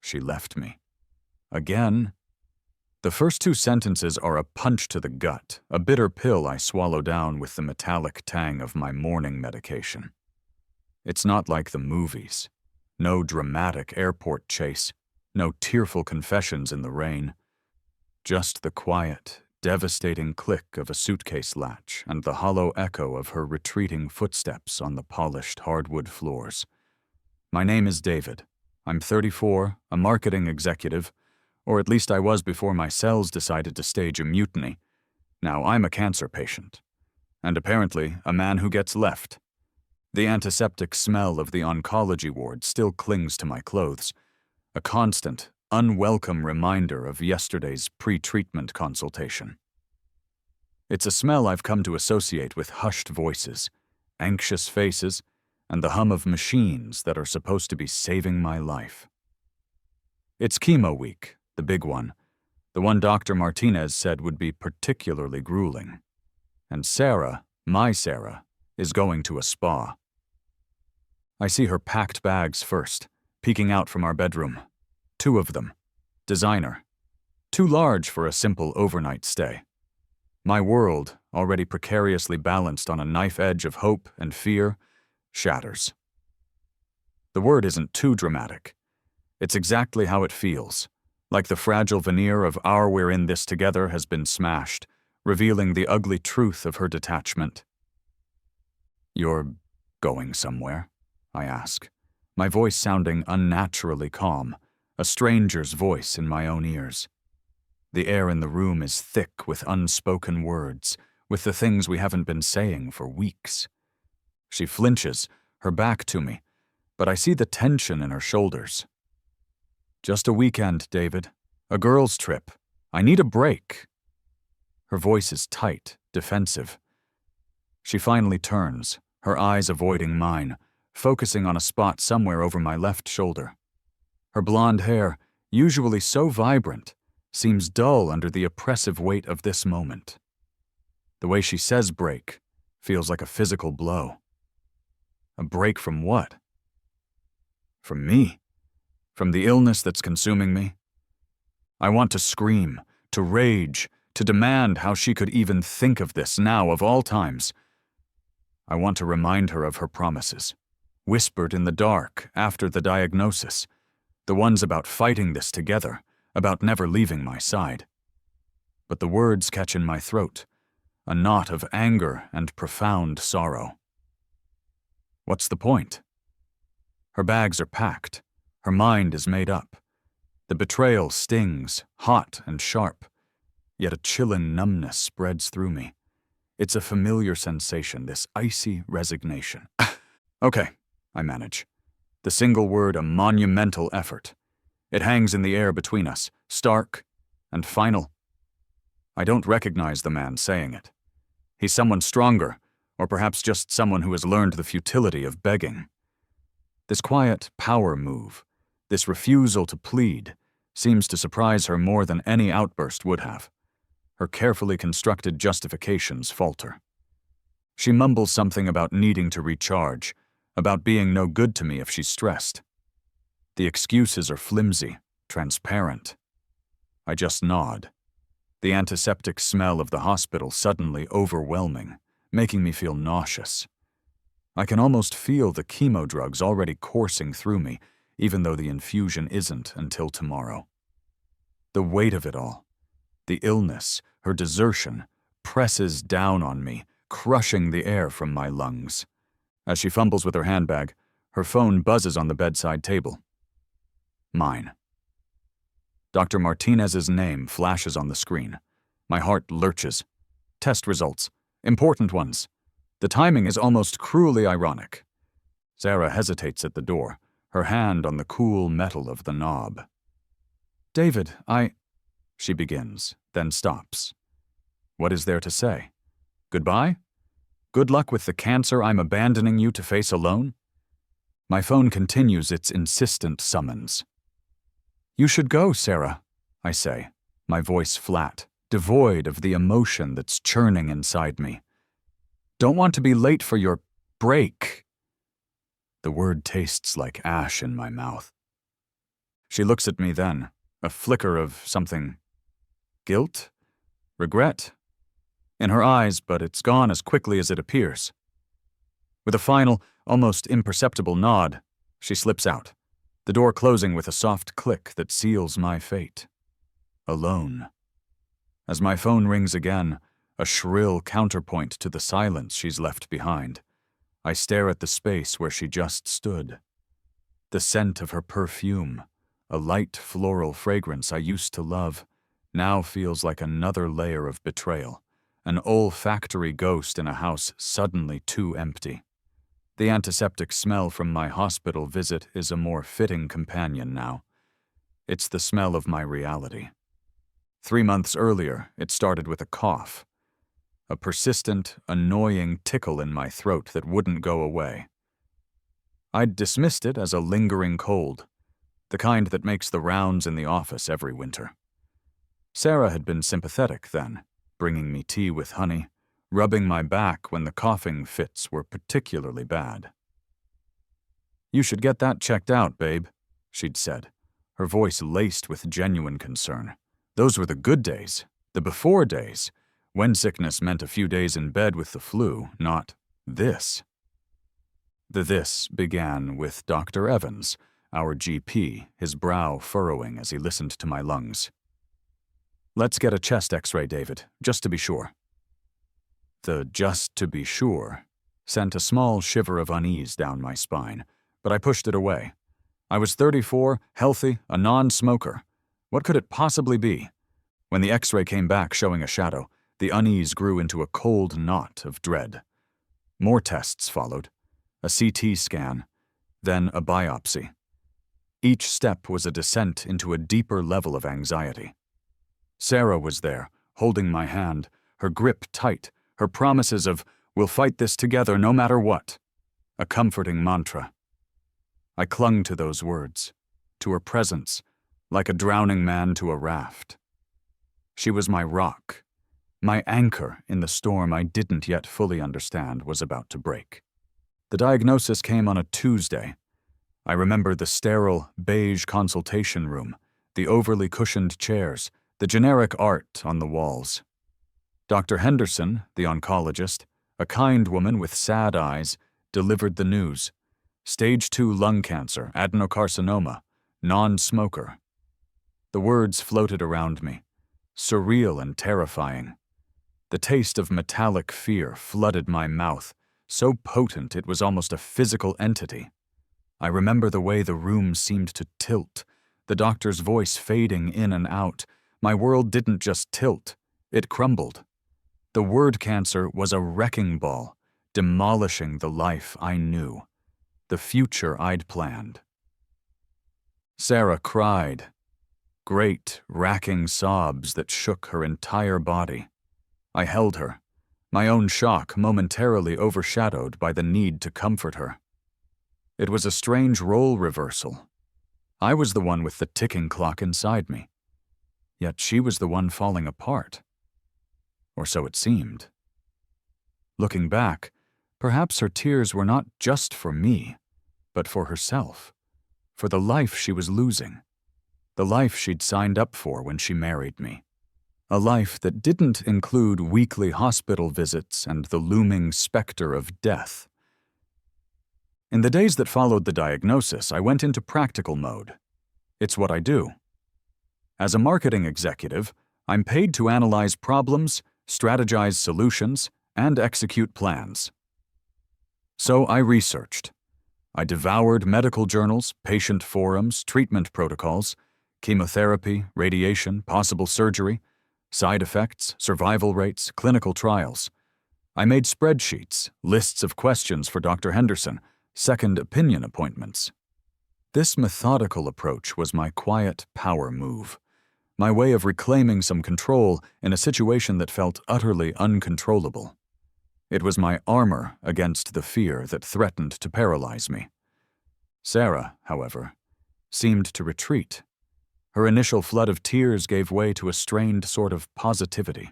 She left me. Again? The first two sentences are a punch to the gut, a bitter pill I swallow down with the metallic tang of my morning medication. It's not like the movies. No dramatic airport chase, no tearful confessions in the rain. Just the quiet, devastating click of a suitcase latch and the hollow echo of her retreating footsteps on the polished hardwood floors. My name is David. I'm 34, a marketing executive, or at least I was before my cells decided to stage a mutiny. Now I'm a cancer patient. And apparently a man who gets left. The antiseptic smell of the oncology ward still clings to my clothes, a constant, unwelcome reminder of yesterday's pre-treatment consultation. It's a smell I've come to associate with hushed voices, anxious faces, and the hum of machines that are supposed to be saving my life. It's chemo week, the big one, the one Dr. Martinez said would be particularly grueling. And Sarah, my Sarah, is going to a spa. I see her packed bags first, peeking out from our bedroom. 2 of them. Designer. Too large for a simple overnight stay. My world, already precariously balanced on a knife edge of hope and fear, shatters. The word isn't too dramatic. It's exactly how it feels, like the fragile veneer of our we're in this together has been smashed, revealing the ugly truth of her detachment. You're going somewhere? I ask, my voice sounding unnaturally calm, a stranger's voice in my own ears. The air in the room is thick with unspoken words, with the things we haven't been saying for weeks. She flinches, her back to me, but I see the tension in her shoulders. Just a weekend, David. A girls' trip. I need a break. Her voice is tight, defensive. She finally turns, her eyes avoiding mine, focusing on a spot somewhere over my left shoulder. Her blonde hair, usually so vibrant, seems dull under the oppressive weight of this moment. The way she says break feels like a physical blow. A break from what? From me? From the illness that's consuming me? I want to scream, to rage, to demand how she could even think of this now of all times. I want to remind her of her promises, whispered in the dark after the diagnosis, the ones about fighting this together, about never leaving my side. But the words catch in my throat, a knot of anger and profound sorrow. What's the point? Her bags are packed. Her mind is made up. The betrayal stings, hot and sharp, yet a chilling numbness spreads through me. It's a familiar sensation, this icy resignation. Okay, I manage. The single word a monumental effort. It hangs in the air between us, stark and final. I don't recognize the man saying it. He's someone stronger, or perhaps just someone who has learned the futility of begging. This quiet power move, this refusal to plead, seems to surprise her more than any outburst would have. Her carefully constructed justifications falter. She mumbles something about needing to recharge, about being no good to me if she's stressed. The excuses are flimsy, transparent. I just nod. The antiseptic smell of the hospital suddenly overwhelming, making me feel nauseous. I can almost feel the chemo drugs already coursing through me, even though the infusion isn't until tomorrow. The weight of it all, the illness, her desertion, presses down on me, crushing the air from my lungs. As she fumbles with her handbag, her phone buzzes on the bedside table. Mine. Dr. Martinez's name flashes on the screen. My heart lurches. Test results. Important ones. The timing is almost cruelly ironic. Sarah hesitates at the door, her hand on the cool metal of the knob. David, she begins, then stops. What is there to say? Goodbye? Good luck with the cancer I'm abandoning you to face alone? My phone continues its insistent summons. You should go, Sarah, I say, my voice flat, devoid of the emotion that's churning inside me. Don't want to be late for your break. The word tastes like ash in my mouth. She looks at me then, a flicker of something. Guilt? Regret? In her eyes, but it's gone as quickly as it appears. With a final, almost imperceptible nod, she slips out, the door closing with a soft click that seals my fate. Alone. As my phone rings again, a shrill counterpoint to the silence she's left behind, I stare at the space where she just stood. The scent of her perfume, a light floral fragrance I used to love, now feels like another layer of betrayal, an olfactory ghost in a house suddenly too empty. The antiseptic smell from my hospital visit is a more fitting companion now. It's the smell of my reality. 3 months earlier, it started with a cough. A persistent, annoying tickle in my throat that wouldn't go away. I'd dismissed it as a lingering cold, the kind that makes the rounds in the office every winter. Sarah had been sympathetic then, bringing me tea with honey, rubbing my back when the coughing fits were particularly bad. "You should get that checked out, babe," she'd said, her voice laced with genuine concern. Those were the good days, the before days, when sickness meant a few days in bed with the flu, not this. The this began with Dr. Evans, our GP, his brow furrowing as he listened to my lungs. "Let's get a chest x-ray, David, just to be sure." The "just to be sure" sent a small shiver of unease down my spine, but I pushed it away. I was 34, healthy, a non-smoker. What could it possibly be? When the x-ray came back showing a shadow, the unease grew into a cold knot of dread. More tests followed, a CT scan, then a biopsy. Each step was a descent into a deeper level of anxiety. Sarah was there, holding my hand, her grip tight, her promises of, "We'll fight this together no matter what," a comforting mantra. I clung to those words, to her presence, like a drowning man to a raft. She was my rock, my anchor in the storm I didn't yet fully understand was about to break. The diagnosis came on a Tuesday. I remember the sterile, beige consultation room, the overly cushioned chairs, the generic art on the walls. Dr. Henderson, the oncologist, a kind woman with sad eyes, delivered the news. Stage 2 lung cancer, adenocarcinoma, non-smoker. The words floated around me, surreal and terrifying. The taste of metallic fear flooded my mouth, so potent it was almost a physical entity. I remember the way the room seemed to tilt, the doctor's voice fading in and out. My world didn't just tilt, it crumbled. The word cancer was a wrecking ball, demolishing the life I knew, the future I'd planned. Sarah cried, great, racking sobs that shook her entire body. I held her, my own shock momentarily overshadowed by the need to comfort her. It was a strange role reversal. I was the one with the ticking clock inside me, yet she was the one falling apart. Or so it seemed. Looking back, perhaps her tears were not just for me, but for herself, for the life she was losing, the life she'd signed up for when she married me. A life that didn't include weekly hospital visits and the looming specter of death. In the days that followed the diagnosis, I went into practical mode. It's what I do. As a marketing executive, I'm paid to analyze problems, strategize solutions, and execute plans. So I researched. I devoured medical journals, patient forums, treatment protocols, chemotherapy, radiation, possible surgery, side effects, survival rates, clinical trials. I made spreadsheets, lists of questions for Dr. Henderson, second opinion appointments. This methodical approach was my quiet power move, my way of reclaiming some control in a situation that felt utterly uncontrollable. It was my armor against the fear that threatened to paralyze me. Sarah, however, seemed to retreat. Her initial flood of tears gave way to a strained sort of positivity.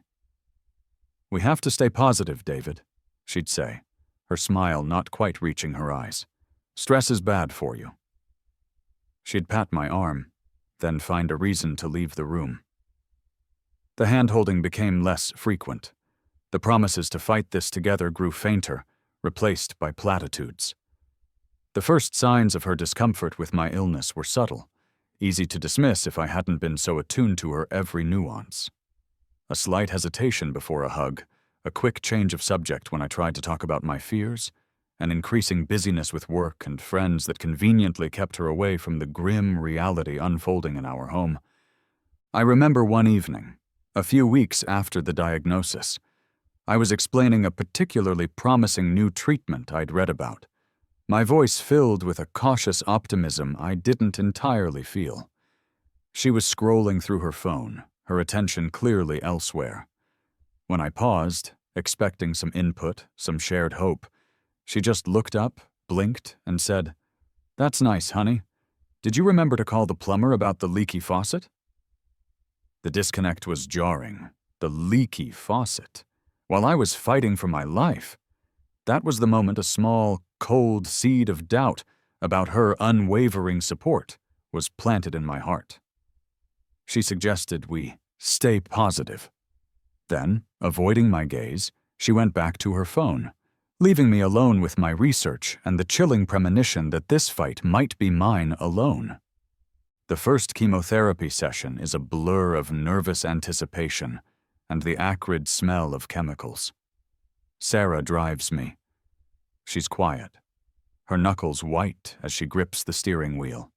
"We have to stay positive, David," she'd say, her smile not quite reaching her eyes. "Stress is bad for you." She'd pat my arm. then find a reason to leave the room. The hand-holding became less frequent. The promises to fight this together grew fainter, replaced by platitudes. The first signs of her discomfort with my illness were subtle, easy to dismiss if I hadn't been so attuned to her every nuance. A slight hesitation before a hug, a quick change of subject when I tried to talk about my fears, an increasing busyness with work and friends that conveniently kept her away from the grim reality unfolding in our home. I remember one evening, a few weeks after the diagnosis, I was explaining a particularly promising new treatment I'd read about, my voice filled with a cautious optimism I didn't entirely feel. She was scrolling through her phone, her attention clearly elsewhere. When I paused, expecting some input, some shared hope, she just looked up, blinked, and said, "That's nice, honey. Did you remember to call the plumber about the leaky faucet?" The disconnect was jarring. The leaky faucet. While I was fighting for my life, that was the moment a small, cold seed of doubt about her unwavering support was planted in my heart. She suggested we stay positive. Then, avoiding my gaze, she went back to her phone, leaving me alone with my research and the chilling premonition that this fight might be mine alone. The first chemotherapy session is a blur of nervous anticipation and the acrid smell of chemicals. Sarah drives me. She's quiet, her knuckles white as she grips the steering wheel.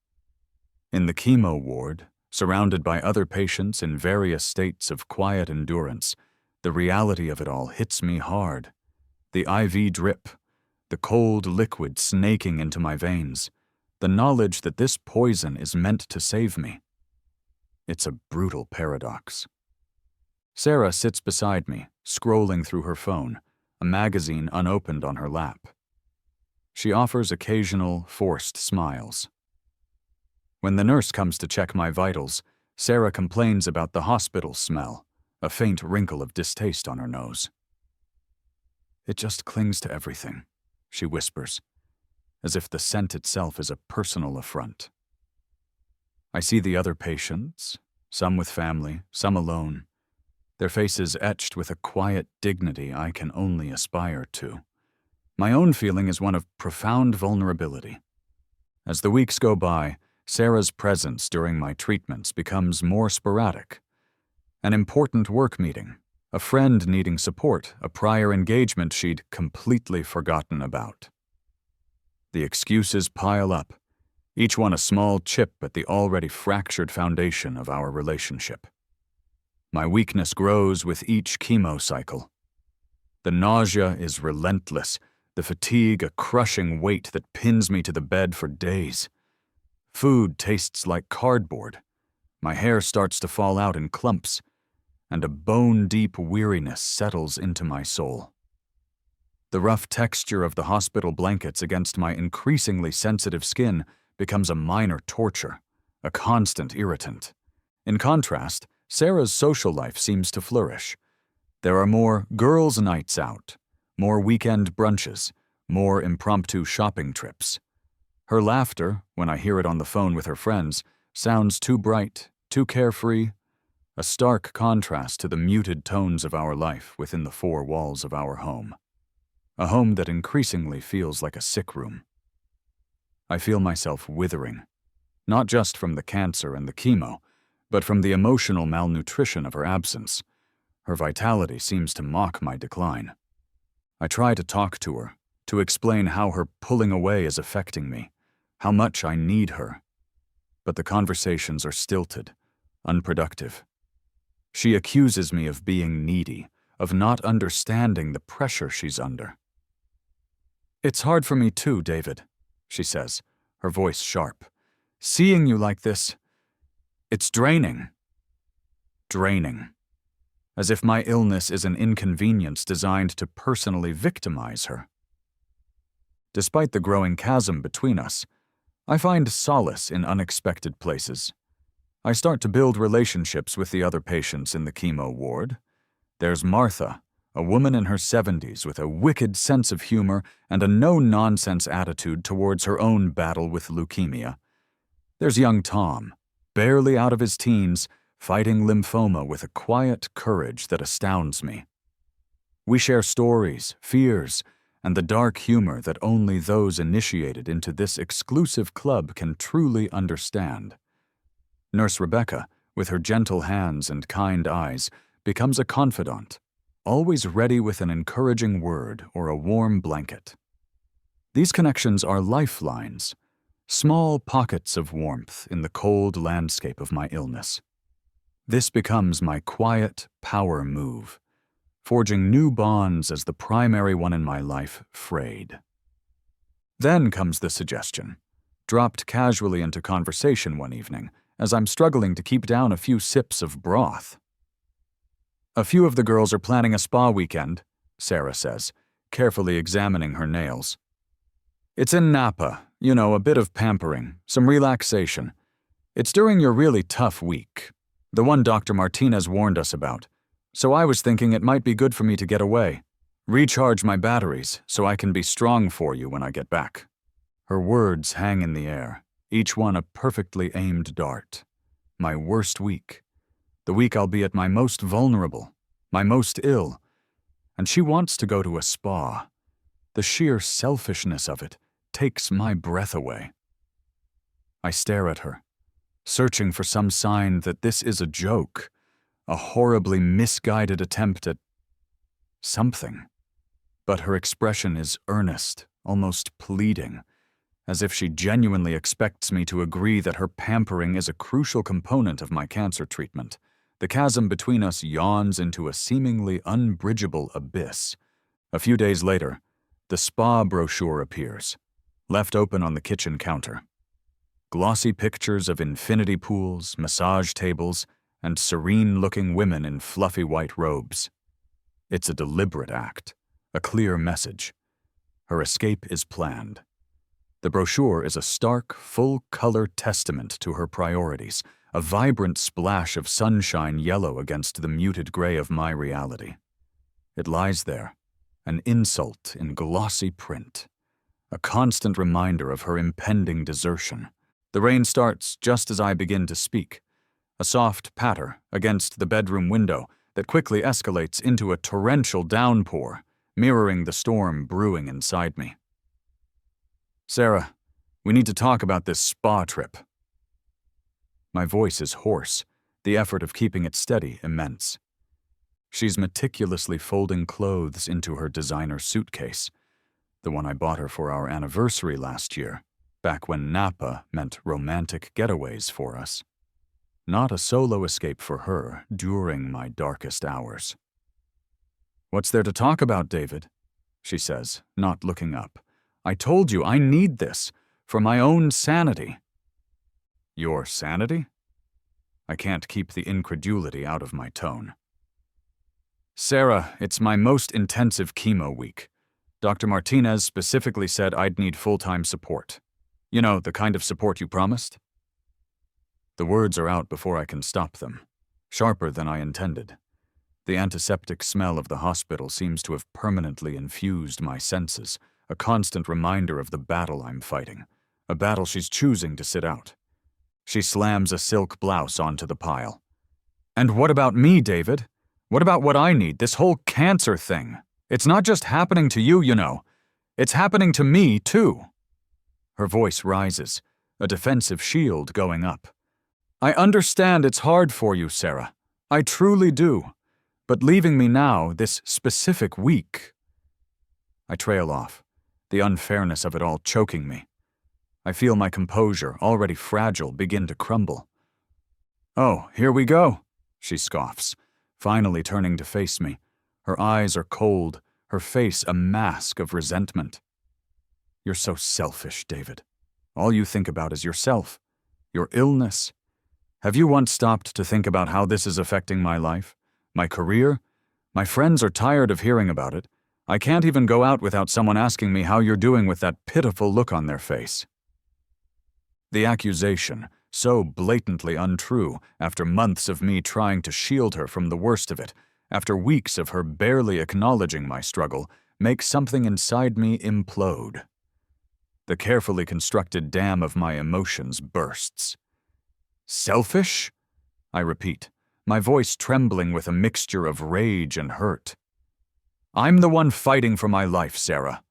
In the chemo ward, surrounded by other patients in various states of quiet endurance, the reality of it all hits me hard. The IV drip, the cold liquid snaking into my veins, the knowledge that this poison is meant to save me. It's a brutal paradox. Sarah sits beside me, scrolling through her phone, a magazine unopened on her lap. She offers occasional, forced smiles. When the nurse comes to check my vitals, Sarah complains about the hospital smell, a faint wrinkle of distaste on her nose. "It just clings to everything," she whispers, as if the scent itself is a personal affront. I see the other patients, some with family, some alone, their faces etched with a quiet dignity I can only aspire to. My own feeling is one of profound vulnerability. As the weeks go by, Sarah's presence during my treatments becomes more sporadic. An important work meeting, a friend needing support, a prior engagement she'd completely forgotten about. The excuses pile up, each one a small chip at the already fractured foundation of our relationship. My weakness grows with each chemo cycle. The nausea is relentless, the fatigue a crushing weight that pins me to the bed for days. Food tastes like cardboard. My hair starts to fall out in clumps, and a bone-deep weariness settles into my soul. The rough texture of the hospital blankets against my increasingly sensitive skin becomes a minor torture, a constant irritant. In contrast, Sarah's social life seems to flourish. There are more girls' nights out, more weekend brunches, more impromptu shopping trips. Her laughter, when I hear it on the phone with her friends, sounds too bright, too carefree, a stark contrast to the muted tones of our life within the four walls of our home. A home that increasingly feels like a sick room. I feel myself withering, not just from the cancer and the chemo, but from the emotional malnutrition of her absence. Her vitality seems to mock my decline. I try to talk to her, to explain how her pulling away is affecting me, how much I need her. But the conversations are stilted, unproductive. She accuses me of being needy, of not understanding the pressure she's under. "It's hard for me too, David," she says, her voice sharp. "Seeing you like this, it's draining." Draining. As if my illness is an inconvenience designed to personally victimize her. Despite the growing chasm between us, I find solace in unexpected places. I start to build relationships with the other patients in the chemo ward. There's Martha, a woman in her 70s with a wicked sense of humor and a no-nonsense attitude towards her own battle with leukemia. There's young Tom, barely out of his teens, fighting lymphoma with a quiet courage that astounds me. We share stories, fears, and the dark humor that only those initiated into this exclusive club can truly understand. Nurse Rebecca, with her gentle hands and kind eyes, becomes a confidant, always ready with an encouraging word or a warm blanket. These connections are lifelines, small pockets of warmth in the cold landscape of my illness. This becomes my quiet power move, forging new bonds as the primary one in my life frayed. Then comes the suggestion, dropped casually into conversation one evening as I'm struggling to keep down a few sips of broth. "A few of the girls are planning a spa weekend," Sarah says, carefully examining her nails. "It's in Napa, a bit of pampering, some relaxation. It's during your really tough week, the one Dr. Martinez warned us about. So I was thinking it might be good for me to get away, recharge my batteries so I can be strong for you when I get back." Her words hang in the air, each one a perfectly aimed dart. My worst week, the week I'll be at my most vulnerable, my most ill, and she wants to go to a spa. The sheer selfishness of it takes my breath away. I stare at her, searching for some sign that this is a joke, a horribly misguided attempt at something. But her expression is earnest, almost pleading, as if she genuinely expects me to agree that her pampering is a crucial component of my cancer treatment. The chasm between us yawns into a seemingly unbridgeable abyss. A few days later, the spa brochure appears, left open on the kitchen counter. Glossy pictures of infinity pools, massage tables, and serene-looking women in fluffy white robes. It's a deliberate act, a clear message. Her escape is planned. The brochure is a stark, full-color testament to her priorities, a vibrant splash of sunshine yellow against the muted gray of my reality. It lies there, an insult in glossy print, a constant reminder of her impending desertion. The rain starts just as I begin to speak, a soft patter against the bedroom window that quickly escalates into a torrential downpour, mirroring the storm brewing inside me. "Sarah, we need to talk about this spa trip." My voice is hoarse, the effort of keeping it steady immense. She's meticulously folding clothes into her designer suitcase, the one I bought her for our anniversary last year, back when Napa meant romantic getaways for us. Not a solo escape for her during my darkest hours. "What's there to talk about, David?" she says, not looking up. "I told you I need this, for my own sanity." "Your sanity?" I can't keep the incredulity out of my tone. "Sarah, it's my most intensive chemo week. Dr. Martinez specifically said I'd need full-time support. The kind of support you promised?" The words are out before I can stop them, sharper than I intended. The antiseptic smell of the hospital seems to have permanently infused my senses, a constant reminder of the battle I'm fighting, a battle she's choosing to sit out. She slams a silk blouse onto the pile. "And what about me, David? What about what I need, this whole cancer thing? It's not just happening to you, It's happening to me, too." Her voice rises, a defensive shield going up. "I understand it's hard for you, Sarah. I truly do. But leaving me now, this specific week..." I trail off, the unfairness of it all choking me. I feel my composure, already fragile, begin to crumble. "Oh, here we go," she scoffs, finally turning to face me. Her eyes are cold, her face a mask of resentment. "You're so selfish, David. All you think about is yourself, your illness. Have you once stopped to think about how this is affecting my life, my career? My friends are tired of hearing about it. I can't even go out without someone asking me how you're doing with that pitiful look on their face." The accusation, so blatantly untrue after months of me trying to shield her from the worst of it, after weeks of her barely acknowledging my struggle, makes something inside me implode. The carefully constructed dam of my emotions bursts. selfish? I repeat, my voice trembling with a mixture of rage and hurt. I'm the one fighting for my life, Sarah.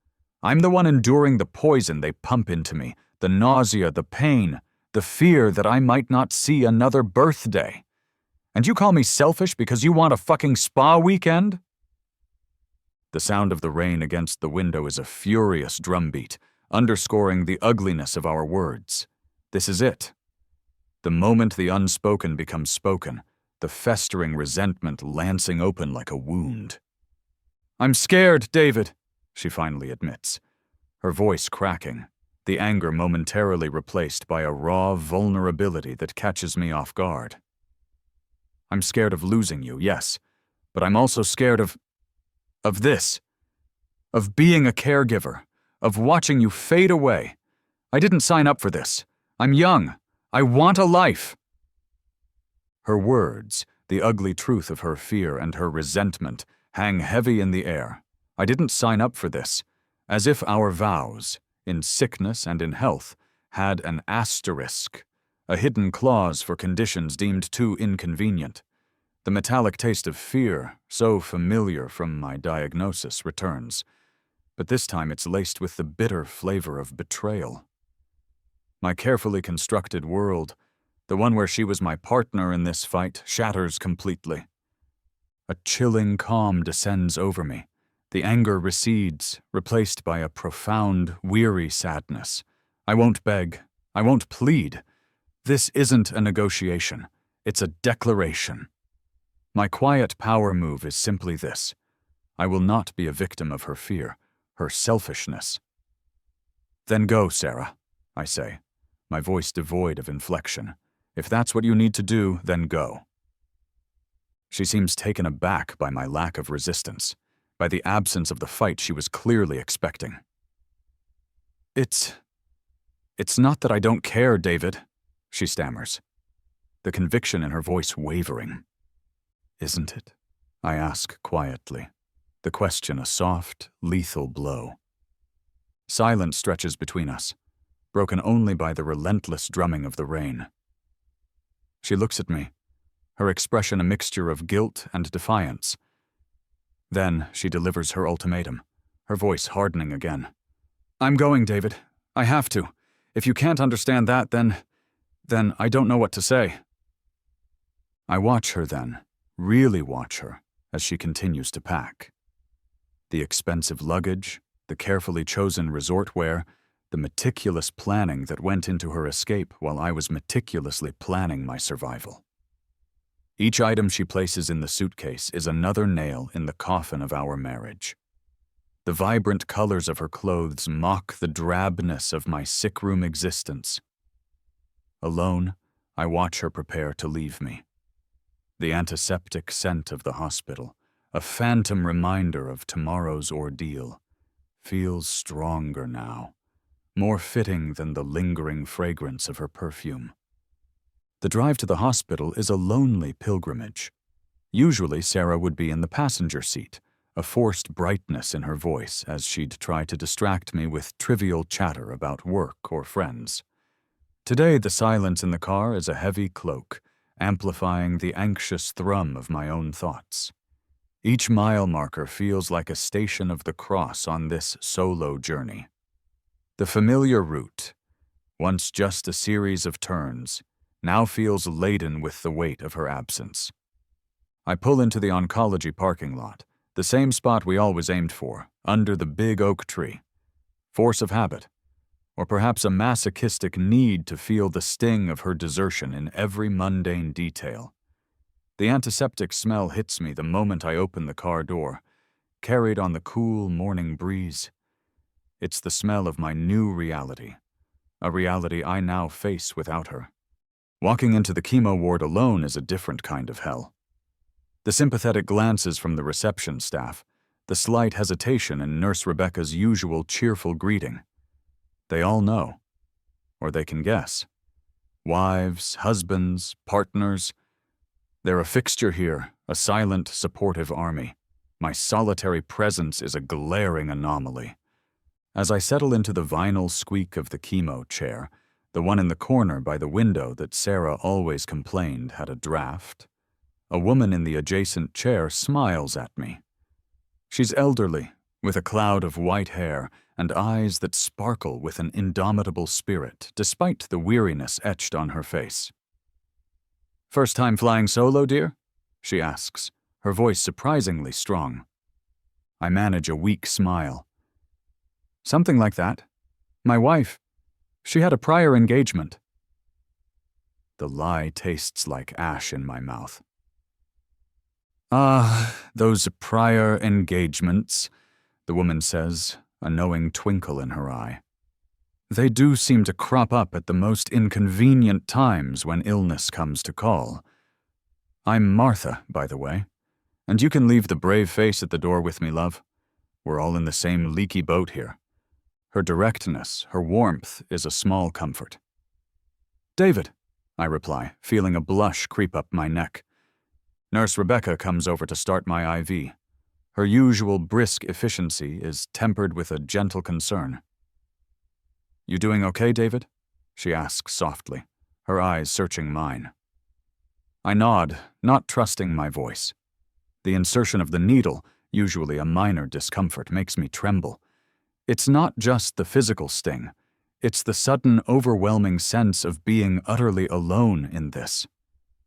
I'm the one enduring the poison they pump into me, the nausea, the pain, the fear that I might not see another birthday. And you call me selfish because you want a fucking spa weekend? The sound of the rain against the window is a furious drumbeat, underscoring the ugliness of our words. This is it. The moment the unspoken becomes spoken, the festering resentment lancing open like a wound. I'm scared, David, she finally admits, her voice cracking, the anger momentarily replaced by a raw vulnerability that catches me off guard. I'm scared of losing you, yes, but I'm also scared of this. Of being a caregiver, of watching you fade away. I didn't sign up for this. I'm young. I want a life. Her words, the ugly truth of her fear and her resentment, hang heavy in the air. I didn't sign up for this, as if our vows, in sickness and in health, had an asterisk, a hidden clause for conditions deemed too inconvenient. The metallic taste of fear, so familiar from my diagnosis, returns, but this time it's laced with the bitter flavor of betrayal. My carefully constructed world, the one where she was my partner in this fight, shatters completely. A chilling calm descends over me. The anger recedes, replaced by a profound, weary sadness. I won't beg. I won't plead. This isn't a negotiation. It's a declaration. My quiet power move is simply this. I will not be a victim of her fear, her selfishness. Then go, Sarah, I say, my voice devoid of inflection. If that's what you need to do, then go. She seems taken aback by my lack of resistance, by the absence of the fight she was clearly expecting. It's not that I don't care, David, she stammers, the conviction in her voice wavering. Isn't it? I ask quietly, the question a soft, lethal blow. Silence stretches between us, broken only by the relentless drumming of the rain. She looks at me, her expression a mixture of guilt and defiance. Then she delivers her ultimatum, her voice hardening again. I'm going, David. I have to. If you can't understand that, then I don't know what to say. I watch her then, really watch her, as she continues to pack. The expensive luggage, the carefully chosen resort wear, the meticulous planning that went into her escape while I was meticulously planning my survival. Each item she places in the suitcase is another nail in the coffin of our marriage. The vibrant colors of her clothes mock the drabness of my sickroom existence. Alone, I watch her prepare to leave me. The antiseptic scent of the hospital, a phantom reminder of tomorrow's ordeal, feels stronger now, more fitting than the lingering fragrance of her perfume. The drive to the hospital is a lonely pilgrimage. Usually Sarah would be in the passenger seat, a forced brightness in her voice as she'd try to distract me with trivial chatter about work or friends. Today the silence in the car is a heavy cloak, amplifying the anxious thrum of my own thoughts. Each mile marker feels like a station of the cross on this solo journey. The familiar route, once just a series of turns, now feels laden with the weight of her absence. I pull into the oncology parking lot, the same spot we always aimed for, under the big oak tree. Force of habit, or perhaps a masochistic need to feel the sting of her desertion in every mundane detail. The antiseptic smell hits me the moment I open the car door, carried on the cool morning breeze. It's the smell of my new reality, a reality I now face without her. Walking into the chemo ward alone is a different kind of hell. The sympathetic glances from the reception staff, the slight hesitation in Nurse Rebecca's usual cheerful greeting. They all know, or they can guess. Wives, husbands, partners. They're a fixture here, a silent, supportive army. My solitary presence is a glaring anomaly. As I settle into the vinyl squeak of the chemo chair, the one in the corner by the window that Sarah always complained had a draft. A woman in the adjacent chair smiles at me. She's elderly, with a cloud of white hair and eyes that sparkle with an indomitable spirit, despite the weariness etched on her face. "First time flying solo, dear?" she asks, her voice surprisingly strong. I manage a weak smile. "Something like that. My wife, she had a prior engagement." The lie tastes like ash in my mouth. "Ah, those prior engagements," the woman says, a knowing twinkle in her eye. "They do seem to crop up at the most inconvenient times when illness comes to call. I'm Martha, by the way, and you can leave the brave face at the door with me, love. We're all in the same leaky boat here." Her directness, her warmth, is a small comfort. "David," I reply, feeling a blush creep up my neck. Nurse Rebecca comes over to start my IV. Her usual brisk efficiency is tempered with a gentle concern. "You doing okay, David?" she asks softly, her eyes searching mine. I nod, not trusting my voice. The insertion of the needle, usually a minor discomfort, makes me tremble. It's not just the physical sting. It's the sudden, overwhelming sense of being utterly alone in this.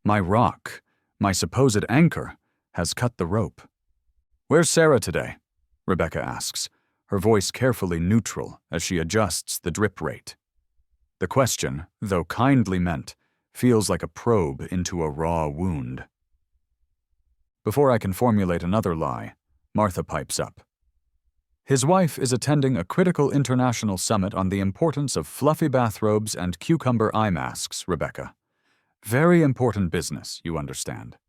My rock, my supposed anchor, has cut the rope. "Where's Sarah today?" Rebecca asks, her voice carefully neutral as she adjusts the drip rate. The question, though kindly meant, feels like a probe into a raw wound. Before I can formulate another lie, Martha pipes up. "His wife is attending a critical international summit on the importance of fluffy bathrobes and cucumber eye masks, Rebecca. Very important business, you understand."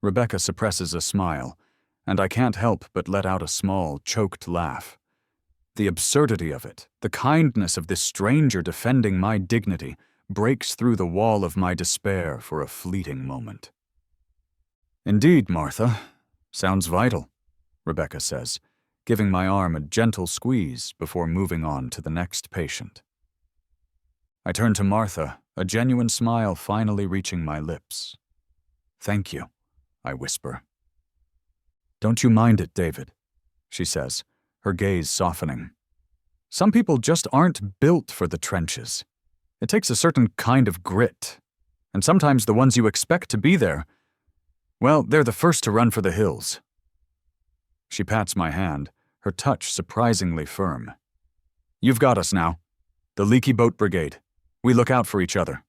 Rebecca suppresses a smile, and I can't help but let out a small, choked laugh. The absurdity of it, the kindness of this stranger defending my dignity, breaks through the wall of my despair for a fleeting moment. "Indeed, Martha. Sounds vital," Rebecca says, giving my arm a gentle squeeze before moving on to the next patient. I turn to Martha, a genuine smile finally reaching my lips. "Thank you," I whisper. "Don't you mind it, David," she says, her gaze softening. "Some people just aren't built for the trenches. It takes a certain kind of grit, and sometimes the ones you expect to be there, well, they're the first to run for the hills." She pats my hand, her touch surprisingly firm. "You've got us now. The Leaky Boat Brigade. We look out for each other."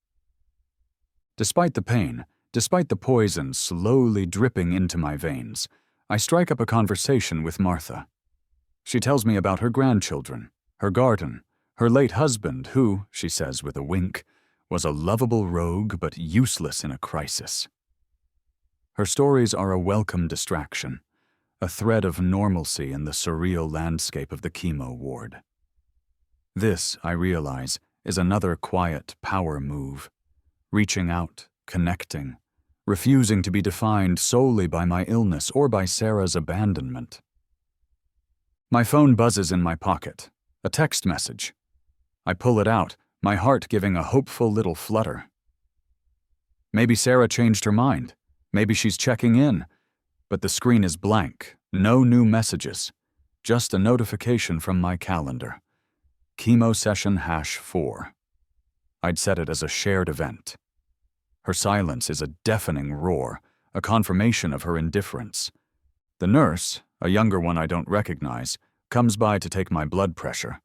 Despite the pain, despite the poison slowly dripping into my veins, I strike up a conversation with Martha. She tells me about her grandchildren, her garden, her late husband who, she says with a wink, was a lovable rogue but useless in a crisis. Her stories are a welcome distraction, a thread of normalcy in the surreal landscape of the chemo ward. This, I realize, is another quiet power move, reaching out, connecting, refusing to be defined solely by my illness or by Sarah's abandonment. My phone buzzes in my pocket, a text message. I pull it out, my heart giving a hopeful little flutter. Maybe Sarah changed her mind. Maybe she's checking in. But the screen is blank, no new messages, just a notification from my calendar. Chemo session #4. I'd set it as a shared event. Her silence is a deafening roar, a confirmation of her indifference. The nurse, a younger one I don't recognize, comes by to take my blood pressure.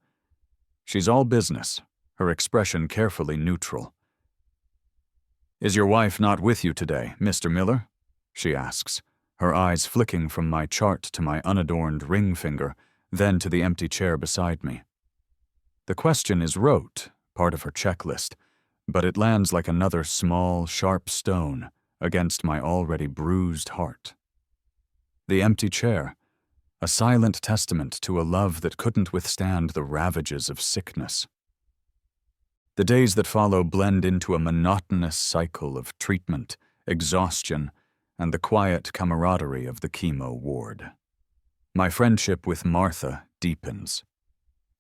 She's all business, her expression carefully neutral. "Is your wife not with you today, Mr. Miller?" she asks, her eyes flicking from my chart to my unadorned ring finger, then to the empty chair beside me. The question is rote, part of her checklist, but it lands like another small, sharp stone against my already bruised heart. The empty chair, a silent testament to a love that couldn't withstand the ravages of sickness. The days that follow blend into a monotonous cycle of treatment, exhaustion, and the quiet camaraderie of the chemo ward. My friendship with Martha deepens.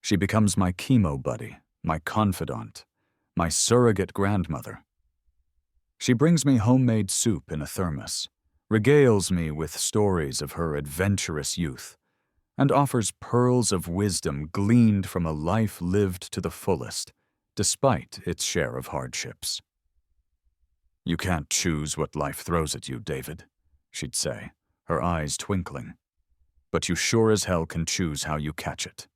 She becomes my chemo buddy, my confidant, my surrogate grandmother. She brings me homemade soup in a thermos, regales me with stories of her adventurous youth, and offers pearls of wisdom gleaned from a life lived to the fullest, despite its share of hardships. "You can't choose what life throws at you, David," she'd say, her eyes twinkling. "But you sure as hell can choose how you catch it,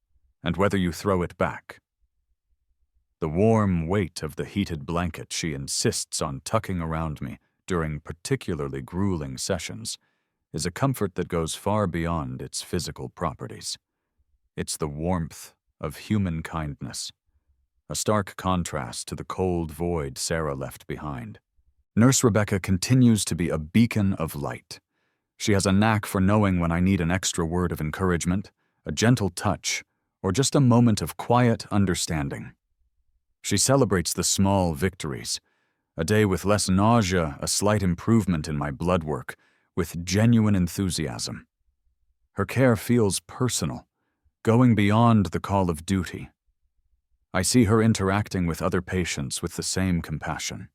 and whether you throw it back." The warm weight of the heated blanket she insists on tucking around me during particularly grueling sessions is a comfort that goes far beyond its physical properties. It's the warmth of human kindness, a stark contrast to the cold void Sarah left behind. Nurse Rebecca continues to be a beacon of light. She has a knack for knowing when I need an extra word of encouragement, a gentle touch, or just a moment of quiet understanding. She celebrates the small victories, a day with less nausea, a slight improvement in my blood work, with genuine enthusiasm. Her care feels personal, going beyond the call of duty. I see her interacting with other patients with the same compassion,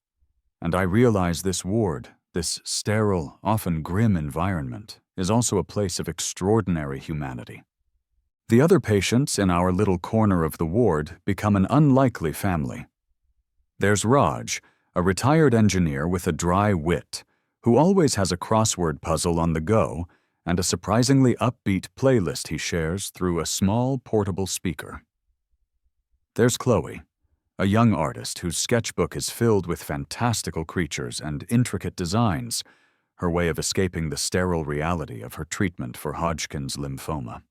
and I realize this ward, this sterile, often grim environment, is also a place of extraordinary humanity. The other patients in our little corner of the ward become an unlikely family. There's Raj, a retired engineer with a dry wit, who always has a crossword puzzle on the go and a surprisingly upbeat playlist he shares through a small portable speaker. There's Chloe, a young artist whose sketchbook is filled with fantastical creatures and intricate designs, her way of escaping the sterile reality of her treatment for Hodgkin's lymphoma.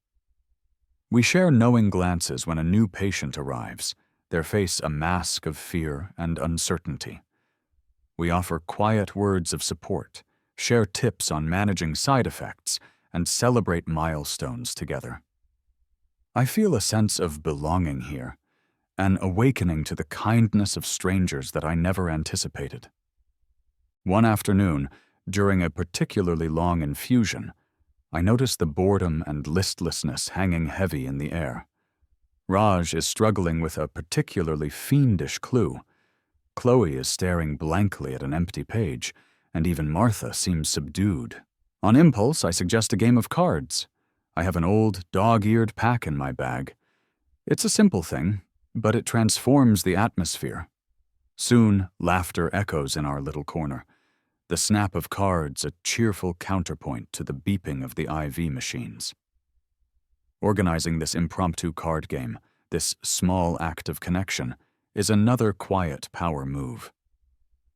We share knowing glances when a new patient arrives, their face a mask of fear and uncertainty. We offer quiet words of support, share tips on managing side effects, and celebrate milestones together. I feel a sense of belonging here, an awakening to the kindness of strangers that I never anticipated. One afternoon, during a particularly long infusion, I noticed the boredom and listlessness hanging heavy in the air. Raj is struggling with a particularly fiendish clue. Chloe is staring blankly at an empty page, and even Martha seems subdued. On impulse, I suggest a game of cards. I have an old, dog-eared pack in my bag. It's a simple thing, but it transforms the atmosphere. Soon, laughter echoes in our little corner. The snap of cards a cheerful counterpoint to the beeping of the IV machines. Organizing this impromptu card game, this small act of connection, is another quiet power move.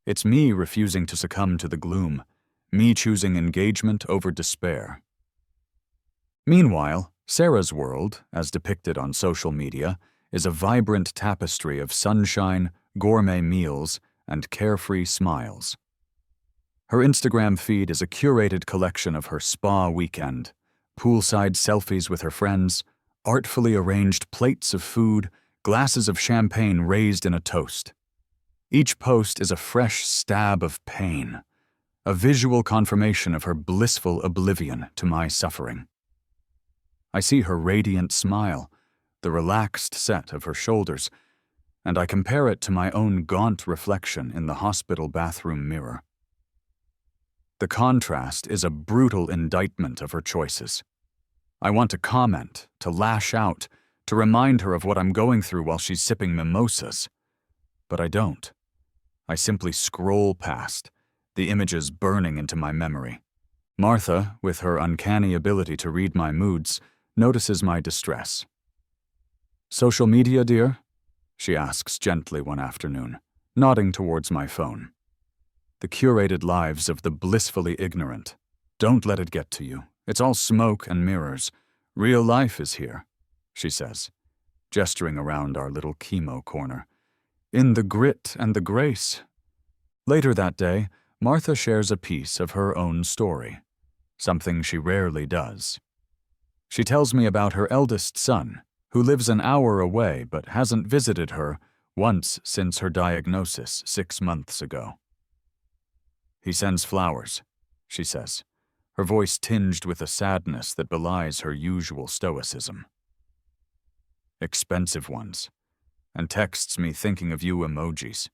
It's me refusing to succumb to the gloom, me choosing engagement over despair. Meanwhile, Sarah's world, as depicted on social media, is a vibrant tapestry of sunshine, gourmet meals, and carefree smiles. Her Instagram feed is a curated collection of her spa weekend, poolside selfies with her friends, artfully arranged plates of food, glasses of champagne raised in a toast. Each post is a fresh stab of pain, a visual confirmation of her blissful oblivion to my suffering. I see her radiant smile, the relaxed set of her shoulders, and I compare it to my own gaunt reflection in the hospital bathroom mirror. The contrast is a brutal indictment of her choices. I want to comment, to lash out, to remind her of what I'm going through while she's sipping mimosas. But I don't. I simply scroll past, the images burning into my memory. Martha, with her uncanny ability to read my moods, notices my distress. "Social media, dear?" she asks gently one afternoon, nodding towards my phone. "The curated lives of the blissfully ignorant. Don't let it get to you. It's all smoke and mirrors. Real life is here," she says, gesturing around our little chemo corner. "In the grit and the grace." Later that day, Martha shares a piece of her own story, something she rarely does. She tells me about her eldest son, who lives an hour away but hasn't visited her once since her diagnosis 6 months ago. "He sends flowers," she says, her voice tinged with a sadness that belies her usual stoicism. "Expensive ones. and texts me thinking of you emojis.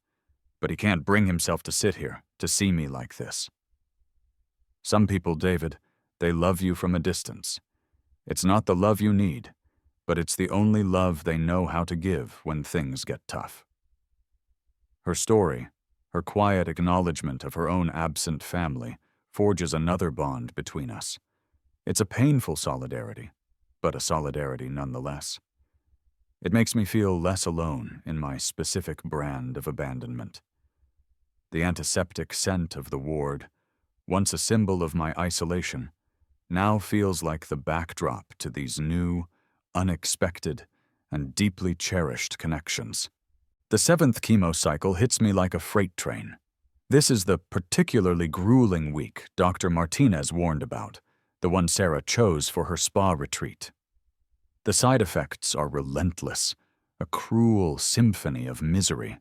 But he can't bring himself to sit here, to see me like this. Some people, David, they love you from a distance. It's not the love you need, but it's the only love they know how to give when things get tough. Her story, her quiet acknowledgement of her own absent family, forges another bond between us. It's a painful solidarity, but a solidarity nonetheless. It makes me feel less alone in my specific brand of abandonment. The antiseptic scent of the ward, once a symbol of my isolation, now feels like the backdrop to these new, unexpected, and deeply cherished connections. The 7th chemo cycle hits me like a freight train. This is the particularly grueling week Dr. Martinez warned about, the one Sarah chose for her spa retreat. The side effects are relentless, a cruel symphony of misery.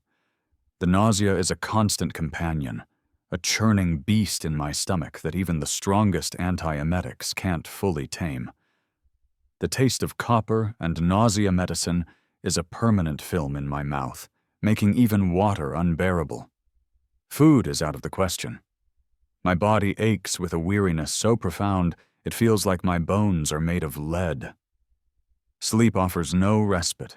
The nausea is a constant companion, a churning beast in my stomach that even the strongest antiemetics can't fully tame. The taste of copper and nausea medicine is a permanent film in my mouth, making even water unbearable. Food is out of the question. My body aches with a weariness so profound it feels like my bones are made of lead. Sleep offers no respite,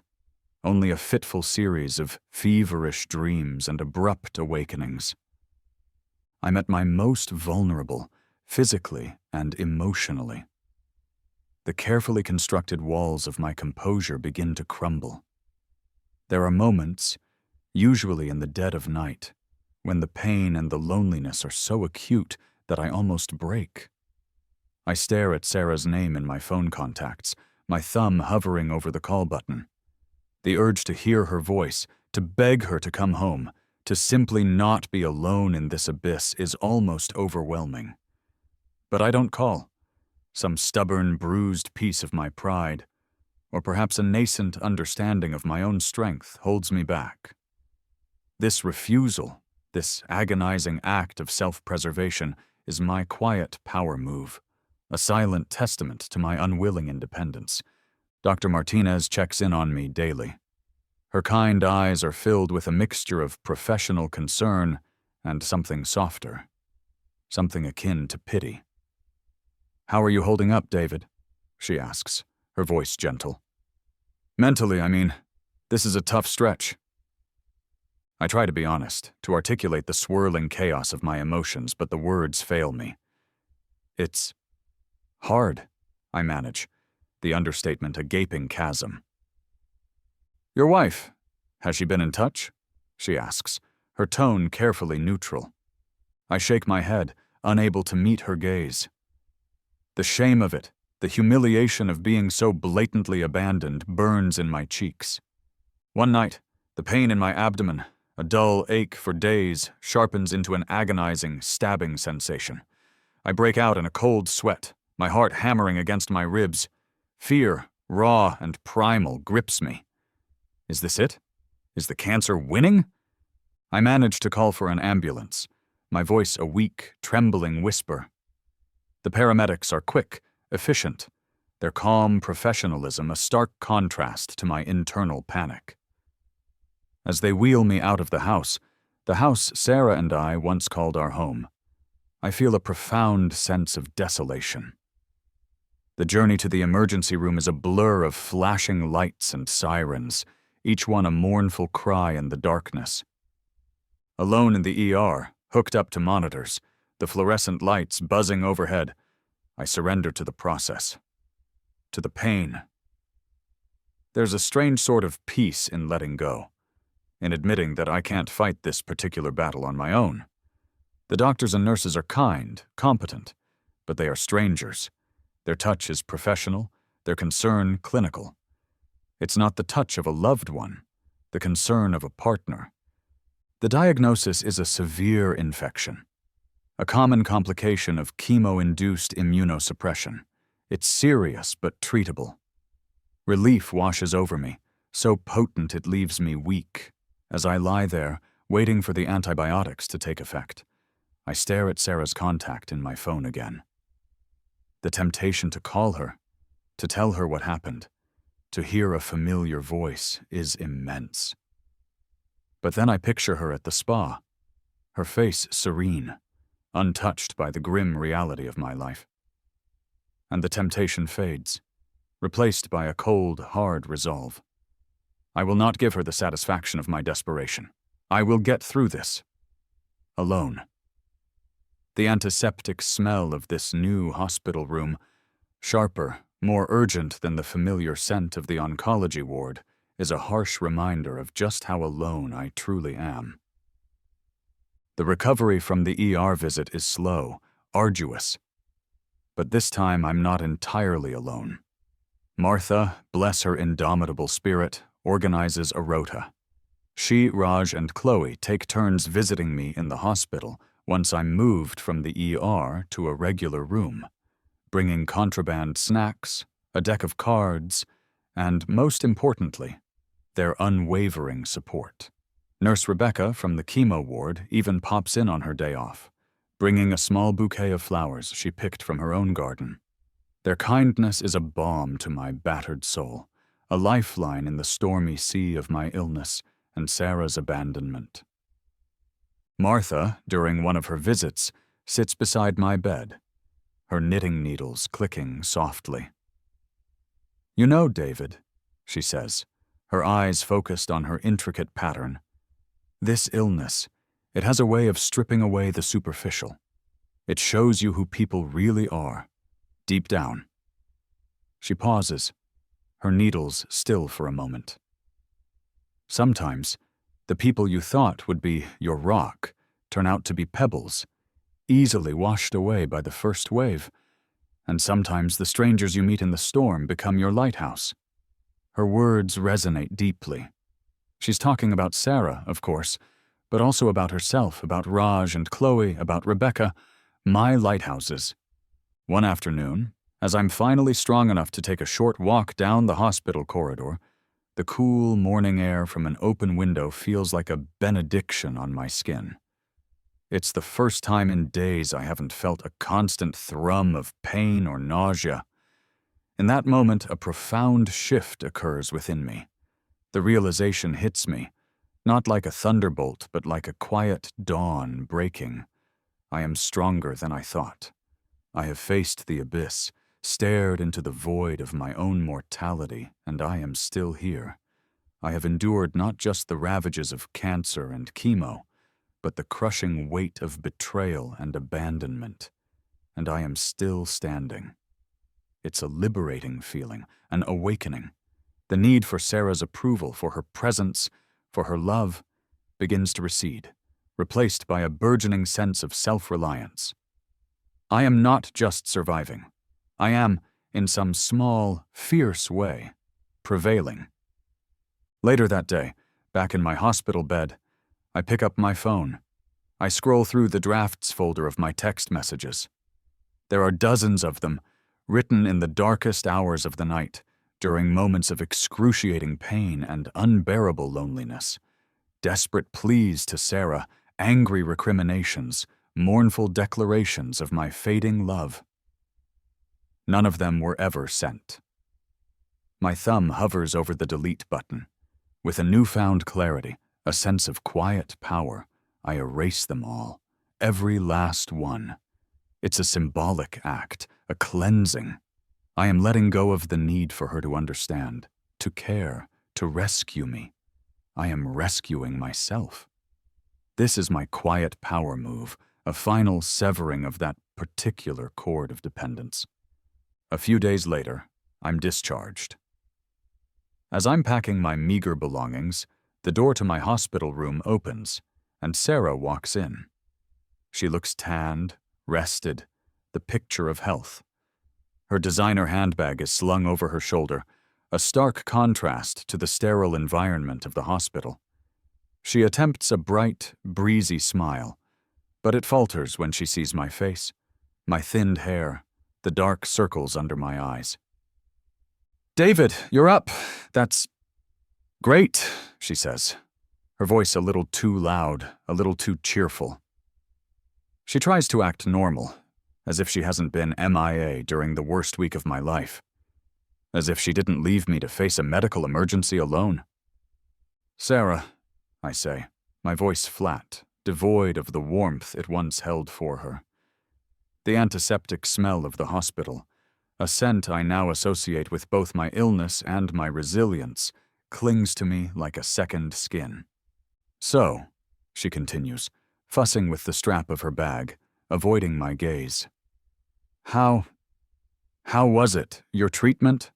only a fitful series of feverish dreams and abrupt awakenings. I'm at my most vulnerable, physically and emotionally. The carefully constructed walls of my composure begin to crumble. There are moments, usually in the dead of night, when the pain and the loneliness are so acute that I almost break. I stare at Sarah's name in my phone contacts, my thumb hovering over the call button. The urge to hear her voice, to beg her to come home, to simply not be alone in this abyss is almost overwhelming. But I don't call. Some stubborn, bruised piece of my pride, or perhaps a nascent understanding of my own strength, holds me back. This refusal, this agonizing act of self-preservation, is my quiet power move, a silent testament to my unwilling independence. Dr. Martinez checks in on me daily. Her kind eyes are filled with a mixture of professional concern and something softer, something akin to pity. "How are you holding up, David?" she asks, her voice gentle. "Mentally, I mean. This is a tough stretch." I try to be honest, to articulate the swirling chaos of my emotions, but the words fail me. "It's hard," I manage, the understatement a gaping chasm. "Your wife, has she been in touch?" she asks, her tone carefully neutral. I shake my head, unable to meet her gaze. The shame of it, the humiliation of being so blatantly abandoned, burns in my cheeks. One night, the pain in my abdomen, a dull ache for days, sharpens into an agonizing, stabbing sensation. I break out in a cold sweat, my heart hammering against my ribs. Fear, raw and primal, grips me. Is this it? Is the cancer winning? I manage to call for an ambulance, my voice a weak, trembling whisper. The paramedics are quick, efficient, their calm professionalism a stark contrast to my internal panic. As they wheel me out of the house Sarah and I once called our home, I feel a profound sense of desolation. The journey to the emergency room is a blur of flashing lights and sirens, each one a mournful cry in the darkness. Alone in the ER, hooked up to monitors, the fluorescent lights buzzing overhead, I surrender to the process, to the pain. There's a strange sort of peace in letting go, in admitting that I can't fight this particular battle on my own. The doctors and nurses are kind, competent, but they are strangers. Their touch is professional, their concern clinical. It's not the touch of a loved one, the concern of a partner. The diagnosis is a severe infection, a common complication of chemo-induced immunosuppression. It's serious but treatable. Relief washes over me, so potent it leaves me weak. As I lie there, waiting for the antibiotics to take effect, I stare at Sarah's contact in my phone again. The temptation to call her, to tell her what happened, to hear a familiar voice is immense. But then I picture her at the spa, her face serene, untouched by the grim reality of my life. And the temptation fades, replaced by a cold, hard resolve. I will not give her the satisfaction of my desperation. I will get through this. Alone. The antiseptic smell of this new hospital room, sharper, more urgent than the familiar scent of the oncology ward, is a harsh reminder of just how alone I truly am. The recovery from the ER visit is slow, arduous. But this time I'm not entirely alone. Martha, bless her indomitable spirit, organizes a rota. She, Raj, and Chloe take turns visiting me in the hospital once I'm moved from the ER to a regular room, bringing contraband snacks, a deck of cards, and, most importantly, their unwavering support. Nurse Rebecca from the chemo ward even pops in on her day off, bringing a small bouquet of flowers she picked from her own garden. Their kindness is a balm to my battered soul, a lifeline in the stormy sea of my illness and Sarah's abandonment. Martha, during one of her visits, sits beside my bed, her knitting needles clicking softly. "You know, David," she says, her eyes focused on her intricate pattern, "this illness, it has a way of stripping away the superficial. It shows you who people really are, deep down." She pauses, her needles still for a moment. "Sometimes, the people you thought would be your rock turn out to be pebbles, easily washed away by the first wave, and sometimes the strangers you meet in the storm become your lighthouse." Her words resonate deeply. She's talking about Sarah, of course, but also about herself, about Raj and Chloe, about Rebecca, my lighthouses. One afternoon, as I'm finally strong enough to take a short walk down the hospital corridor, the cool morning air from an open window feels like a benediction on my skin. It's the first time in days I haven't felt a constant thrum of pain or nausea. In that moment, a profound shift occurs within me. The realization hits me, not like a thunderbolt, but like a quiet dawn breaking. I am stronger than I thought. I have faced the abyss, stared into the void of my own mortality, and I am still here. I have endured not just the ravages of cancer and chemo, but the crushing weight of betrayal and abandonment, and I am still standing. It's a liberating feeling, an awakening. The need for Sarah's approval, for her presence, for her love, begins to recede, replaced by a burgeoning sense of self-reliance. I am not just surviving. I am, in some small, fierce way, prevailing. Later that day, back in my hospital bed, I pick up my phone. I scroll through the drafts folder of my text messages. There are dozens of them, written in the darkest hours of the night, during moments of excruciating pain and unbearable loneliness. Desperate pleas to Sarah, angry recriminations, mournful declarations of my fading love. None of them were ever sent. My thumb hovers over the delete button. With a newfound clarity, a sense of quiet power, I erase them all, every last one. It's a symbolic act, a cleansing. I am letting go of the need for her to understand, to care, to rescue me. I am rescuing myself. This is my quiet power move, a final severing of that particular cord of dependence. A few days later, I'm discharged. As I'm packing my meager belongings, the door to my hospital room opens, and Sarah walks in. She looks tanned, rested, the picture of health. Her designer handbag is slung over her shoulder, a stark contrast to the sterile environment of the hospital. She attempts a bright, breezy smile, but it falters when she sees my face, my thinned hair, the dark circles under my eyes. "David, you're up. That's great," she says, her voice a little too loud, a little too cheerful. She tries to act normal, as if she hasn't been MIA during the worst week of my life. as if she didn't leave me to face a medical emergency alone. "Sarah," I say, my voice flat, devoid of the warmth it once held for her. The antiseptic smell of the hospital, a scent I now associate with both my illness and my resilience, clings to me like a second skin. "So," she continues, fussing with the strap of her bag, avoiding my gaze. How was it, your treatment?"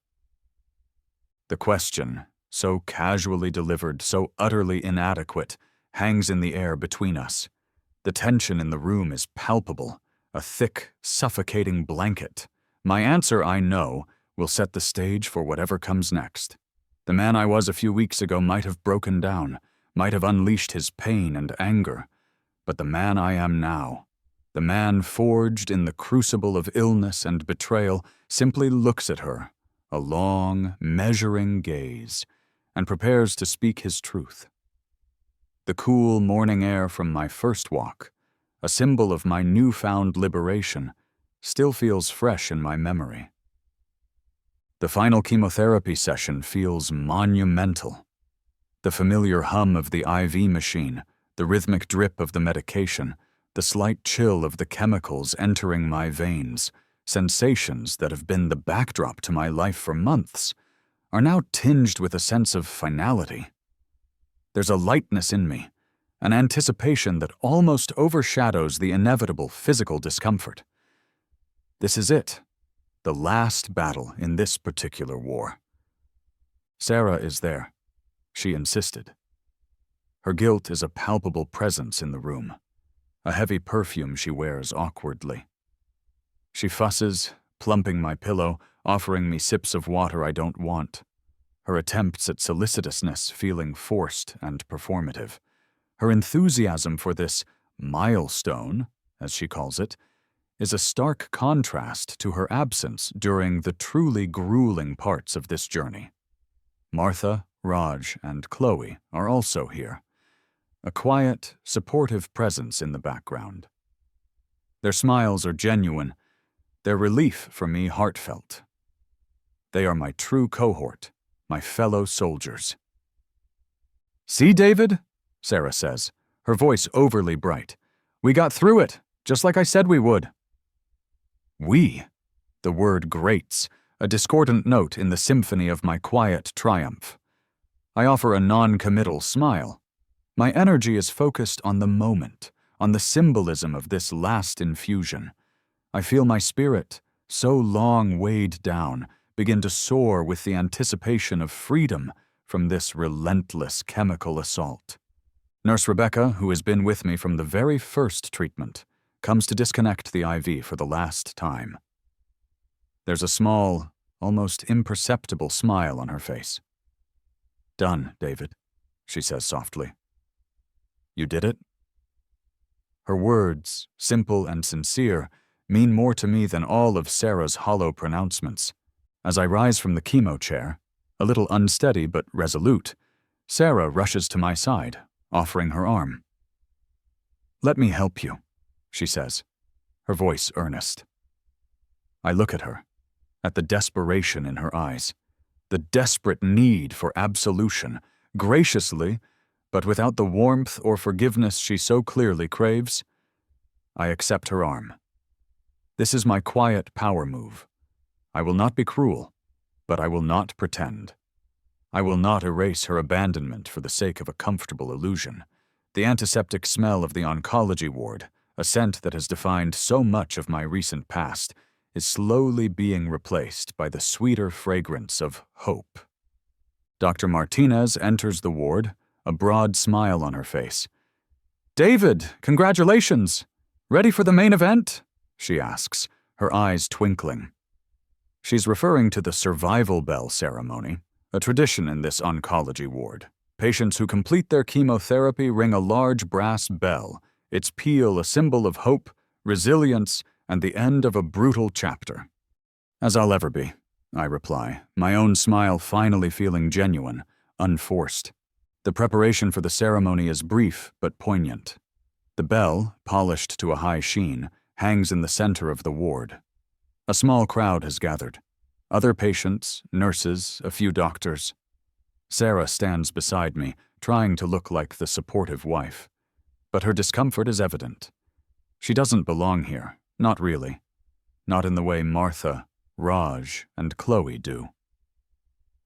The question, so casually delivered, so utterly inadequate, hangs in the air between us. The tension in the room is palpable, a thick, suffocating blanket. My answer, I know, will set the stage for whatever comes next. The man I was a few weeks ago might have broken down, might have unleashed his pain and anger, but the man I am now, the man forged in the crucible of illness and betrayal, simply looks at her, a long, measuring gaze, and prepares to speak his truth. The cool morning air from my first walk, a symbol of my newfound liberation, still feels fresh in my memory. The final chemotherapy session feels monumental. The familiar hum of the IV machine, the rhythmic drip of the medication, the slight chill of the chemicals entering my veins, sensations that have been the backdrop to my life for months, are now tinged with a sense of finality. There's a lightness in me, an anticipation that almost overshadows the inevitable physical discomfort. This is it, the last battle in this particular war. Sarah is there, she insisted. Her guilt is a palpable presence in the room, a heavy perfume she wears awkwardly. She fusses, plumping my pillow, offering me sips of water I don't want. Her attempts at solicitousness feeling forced and performative. Her enthusiasm for this milestone, as she calls it, is a stark contrast to her absence during the truly grueling parts of this journey. Martha, Raj, and Chloe are also here, a quiet, supportive presence in the background. Their smiles are genuine, their relief for me heartfelt. They are my true cohort, my fellow soldiers. "See, David?" Sarah says, her voice overly bright. "We got through it, just like I said we would." "We?" The word grates, a discordant note in the symphony of my quiet triumph. I offer a non-committal smile. My energy is focused on the moment, on the symbolism of this last infusion. I feel my spirit, so long weighed down, begin to soar with the anticipation of freedom from this relentless chemical assault. Nurse Rebecca, who has been with me from the very first treatment, comes to disconnect the IV for the last time. There's a small, almost imperceptible smile on her face. "Done, David," she says softly. "You did it?" Her words, simple and sincere, mean more to me than all of Sarah's hollow pronouncements. As I rise from the chemo chair, a little unsteady but resolute, Sarah rushes to my side, offering her arm. "Let me help you," she says, her voice earnest. I look at her, at the desperation in her eyes, the desperate need for absolution, graciously, but without the warmth or forgiveness she so clearly craves. I accept her arm. This is my quiet power move. I will not be cruel, but I will not pretend. I will not erase her abandonment for the sake of a comfortable illusion. The antiseptic smell of the oncology ward, a scent that has defined so much of my recent past, is slowly being replaced by the sweeter fragrance of hope. Dr. Martinez enters the ward, a broad smile on her face. "David, congratulations! Ready for the main event?" she asks, her eyes twinkling. She's referring to the survival bell ceremony, a tradition in this oncology ward. Patients who complete their chemotherapy ring a large brass bell, its peal a symbol of hope, resilience, and the end of a brutal chapter. "As I'll ever be," I reply, my own smile finally feeling genuine, unforced. The preparation for the ceremony is brief but poignant. The bell, polished to a high sheen, hangs in the center of the ward. A small crowd has gathered. Other patients, nurses, a few doctors. Sarah stands beside me, trying to look like the supportive wife. But her discomfort is evident. She doesn't belong here, not really. Not in the way Martha, Raj, and Chloe do.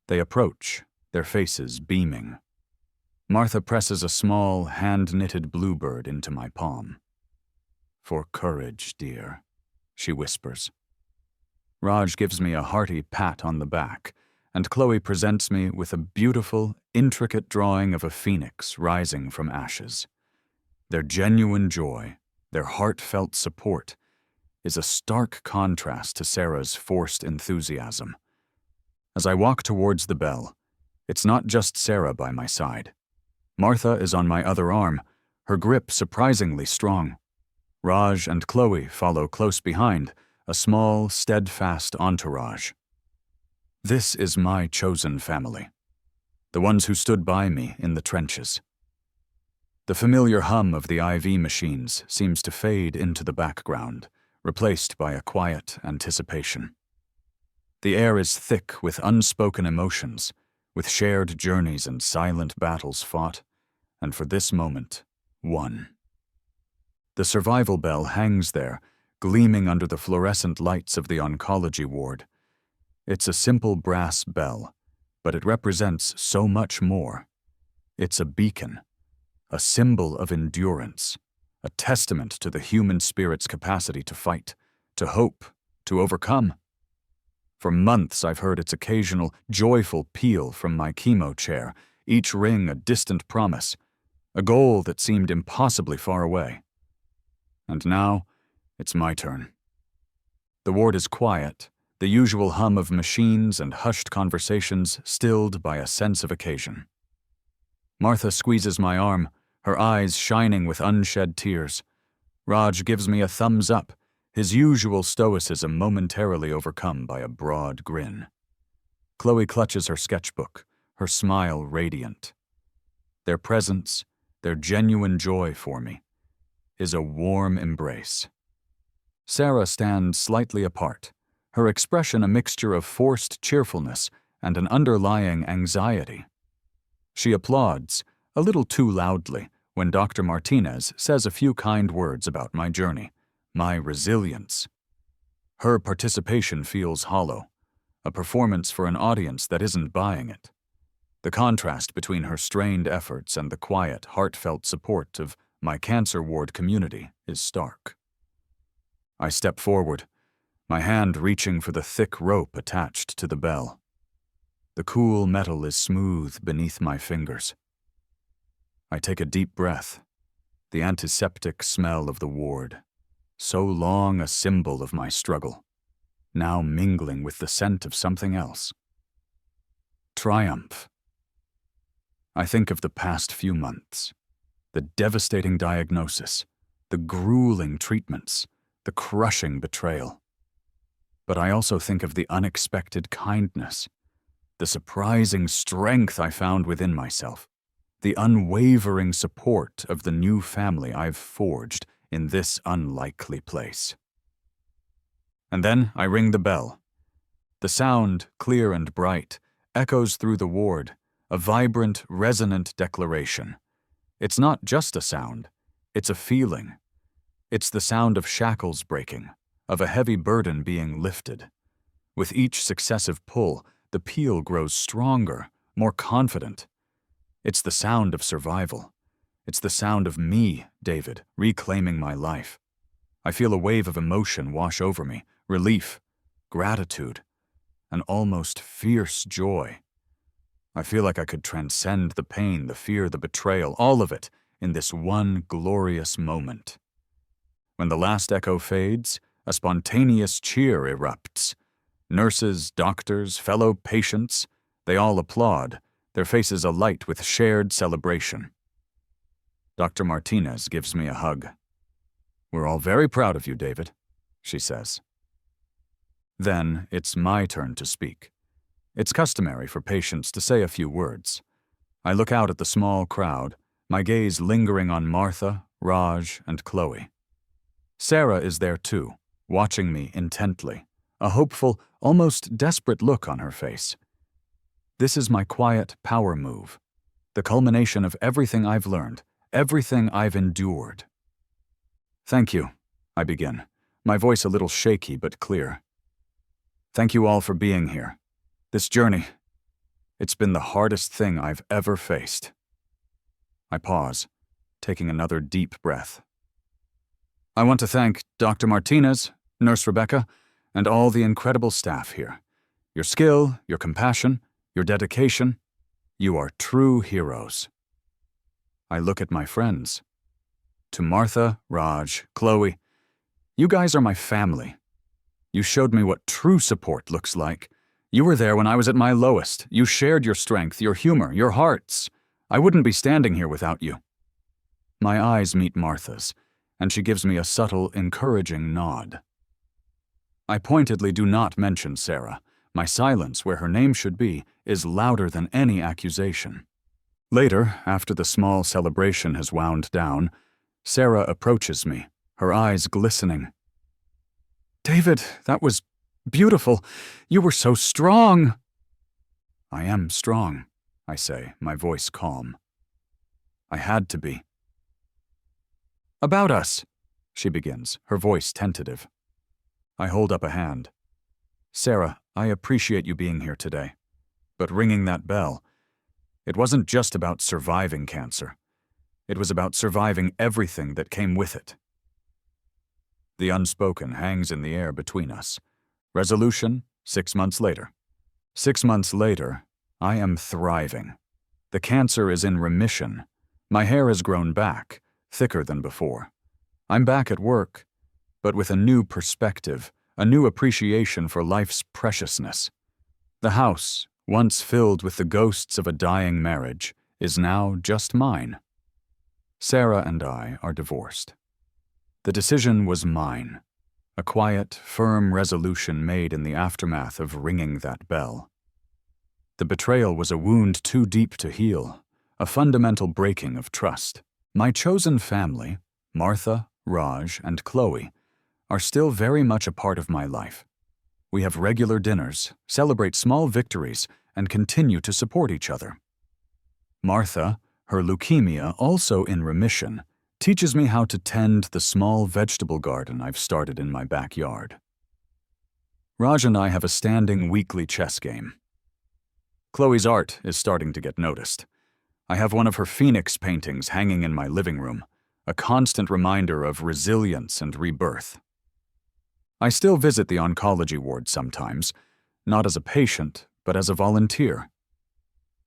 They approach, their faces beaming. Martha presses a small, hand-knitted bluebird into my palm. "For courage, dear," she whispers. Raj gives me a hearty pat on the back, and Chloe presents me with a beautiful, intricate drawing of a phoenix rising from ashes. Their genuine joy, their heartfelt support, is a stark contrast to Sarah's forced enthusiasm. As I walk towards the bell, it's not just Sarah by my side. Martha is on my other arm, her grip surprisingly strong. Raj and Chloe follow close behind, a small, steadfast entourage. This is my chosen family, the ones who stood by me in the trenches. The familiar hum of the IV machines seems to fade into the background, replaced by a quiet anticipation. The air is thick with unspoken emotions, with shared journeys and silent battles fought, and for this moment, won. The survival bell hangs there, gleaming under the fluorescent lights of the oncology ward. It's a simple brass bell, but it represents so much more. It's a beacon, a symbol of endurance, a testament to the human spirit's capacity to fight, to hope, to overcome. For months I've heard its occasional, joyful peal from my chemo chair, each ring a distant promise, a goal that seemed impossibly far away. And now, it's my turn. The ward is quiet, the usual hum of machines and hushed conversations stilled by a sense of occasion. Martha squeezes my arm, her eyes shining with unshed tears. Raj gives me a thumbs up, his usual stoicism momentarily overcome by a broad grin. Chloe clutches her sketchbook, her smile radiant. Their presence, their genuine joy for me, is a warm embrace. Sarah stands slightly apart, her expression a mixture of forced cheerfulness and an underlying anxiety. She applauds, a little too loudly, when Dr. Martinez says a few kind words about my journey, my resilience. Her participation feels hollow, a performance for an audience that isn't buying it. The contrast between her strained efforts and the quiet, heartfelt support of my cancer ward community is stark. I step forward, my hand reaching for the thick rope attached to the bell. The cool metal is smooth beneath my fingers. I take a deep breath, the antiseptic smell of the ward, so long a symbol of my struggle, now mingling with the scent of something else. Triumph. I think of the past few months, the devastating diagnosis, the grueling treatments, the crushing betrayal. But I also think of the unexpected kindness, the surprising strength I found within myself, the unwavering support of the new family I've forged in this unlikely place. And then I ring the bell. The sound, clear and bright, echoes through the ward, a vibrant, resonant declaration. It's not just a sound, it's a feeling. It's the sound of shackles breaking, of a heavy burden being lifted. With each successive pull, the peal grows stronger, more confident. It's the sound of survival. It's the sound of me, David, reclaiming my life. I feel a wave of emotion wash over me, relief, gratitude, an almost fierce joy. I feel like I could transcend the pain, the fear, the betrayal, all of it, in this one glorious moment. When the last echo fades, a spontaneous cheer erupts. Nurses, doctors, fellow patients, they all applaud, their faces alight with shared celebration. Dr. Martinez gives me a hug. "We're all very proud of you, David," she says. Then it's my turn to speak. It's customary for patients to say a few words. I look out at the small crowd, my gaze lingering on Martha, Raj, and Chloe. Sarah is there too, watching me intently, a hopeful, almost desperate look on her face. This is my quiet power move, the culmination of everything I've learned, everything I've endured. Thank you, I begin, my voice a little shaky but clear. Thank you all for being here. This journey, it's been the hardest thing I've ever faced. I pause, taking another deep breath. I want to thank Dr. Martinez, Nurse Rebecca, and all the incredible staff here. Your skill, your compassion, your dedication, you are true heroes. I look at my friends. To Martha, Raj, Chloe, you guys are my family. You showed me what true support looks like. You were there when I was at my lowest. You shared your strength, your humor, your hearts. I wouldn't be standing here without you. My eyes meet Martha's, and she gives me a subtle, encouraging nod. I pointedly do not mention Sarah. My silence, where her name should be, is louder than any accusation. Later, after the small celebration has wound down, Sarah approaches me, her eyes glistening. David, that was beautiful. You were so strong. I am strong, I say, my voice calm. I had to be. About us, she begins, her voice tentative. I hold up a hand. Sarah, I appreciate you being here today. But ringing that bell, it wasn't just about surviving cancer. It was about surviving everything that came with it. The unspoken hangs in the air between us. Resolution, 6 months later. 6 months later, I am thriving. The cancer is in remission. My hair has grown back, thicker than before. I'm back at work, but with a new perspective, a new appreciation for life's preciousness. The house, once filled with the ghosts of a dying marriage, is now just mine. Sarah and I are divorced. The decision was mine, a quiet, firm resolution made in the aftermath of ringing that bell. The betrayal was a wound too deep to heal, a fundamental breaking of trust. My chosen family, Martha, Raj, and Chloe, are still very much a part of my life. We have regular dinners, celebrate small victories, and continue to support each other. Martha, her leukemia also in remission, teaches me how to tend the small vegetable garden I've started in my backyard. Raj and I have a standing weekly chess game. Chloe's art is starting to get noticed. I have one of her phoenix paintings hanging in my living room, a constant reminder of resilience and rebirth. I still visit the oncology ward sometimes, not as a patient, but as a volunteer.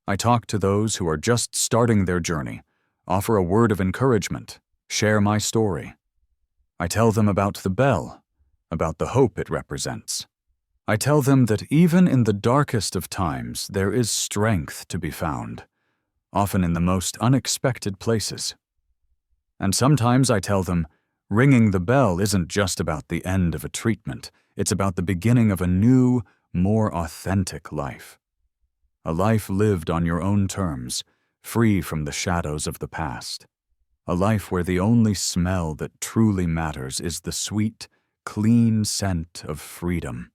I talk to those who are just starting their journey, offer a word of encouragement, share my story. I tell them about the bell, about the hope it represents. I tell them that even in the darkest of times, there is strength to be found, often in the most unexpected places. And sometimes I tell them, ringing the bell isn't just about the end of a treatment, it's about the beginning of a new, more authentic life. A life lived on your own terms, free from the shadows of the past. A life where the only smell that truly matters is the sweet, clean scent of freedom.